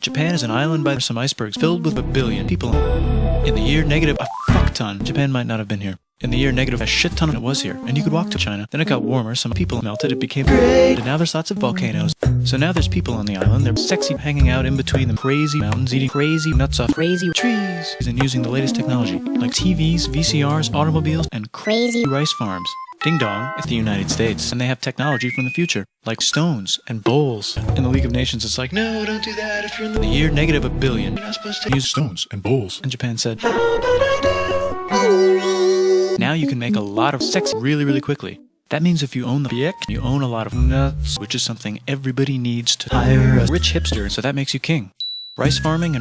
Japan is an island by some icebergs filled with a billion people. In the year negative a fuck ton, Japan might not have been here. In the year negative a shit ton it was here, and you could walk to China. Then it got warmer, some people melted, it became great, and now there's lots of volcanoes. So now there's people on the island, they're sexy hanging out in between the crazy mountains, eating crazy nuts off crazy trees, and using the latest technology, like TVs, VCRs, automobiles, and crazy rice farms. Ding dong, it's the United States, and they have technology from the future, like stones and bowls. In the League of Nations, it's like, no, don't do that if you're in the year negative a billion. You're not supposed to use stones and bowls. And Japan said, now you can make a lot of sex really, really quickly. That means if you own the biek, you own a lot of nuts, which is something everybody needs to hire a rich hipster, so that makes you king. Rice farming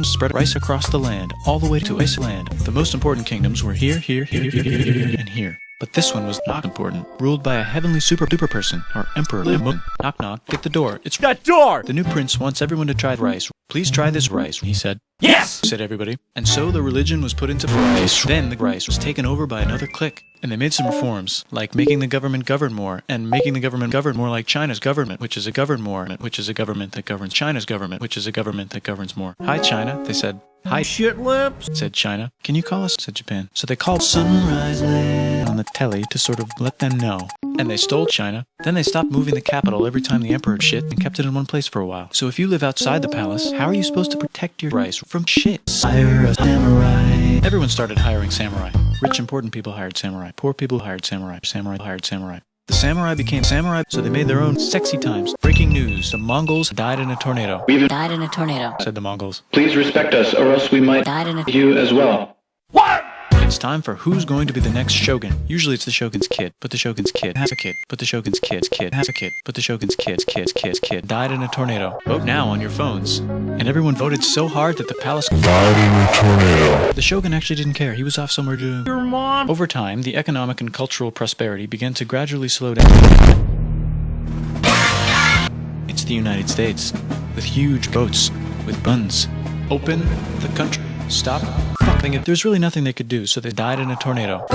spread rice across the land, all the way to Iceland. The most important kingdoms were here, and here. But this one was not important, ruled by a heavenly super-duper person, or emperor. Knock knock, get the door. It's that door! The new prince wants everyone to try rice. Please try this rice, he said. Yes! Said everybody. And so the religion was put into rice. Then the rice was taken over by another clique. And they made some reforms, like making the government govern more, and making the government govern more like China's government, which is a govern more, which is a government that governs China's government, which is a government that governs more. Hi, China, they said. Hi, shit lips, said China. Can you call us, said Japan. So they called Sunrise Land on the telly to sort of let them know. And they stole China. Then they stopped moving the capital every time the emperor shit and kept it in one place for a while. So if you live outside the palace, how are you supposed to protect your rice from shit? Hire a samurai. Everyone started hiring samurai. Rich, important people hired samurai. Poor people hired samurai. Samurai hired samurai. The samurai became samurai, so they made their own sexy times. Breaking news, the Mongols died in a tornado. We've died in a tornado, said the Mongols. Please respect us, or else we might died in a you as well. What? It's time for who's going to be the next shogun. Usually it's the shogun's kid, but the shogun's kid has a kid, but the shogun's kid's kid has a kid, but the shogun's kid's died in a tornado. Vote now on your phones. And everyone voted so hard that the palace died in a tornado. The shogun actually didn't care. He was off somewhere doing your mom. Over time, the economic and cultural prosperity began to gradually slow down. It's the United States, with huge boats, with buns. Open the country. Stop fucking it. There's really nothing they could do, so they died in a tornado.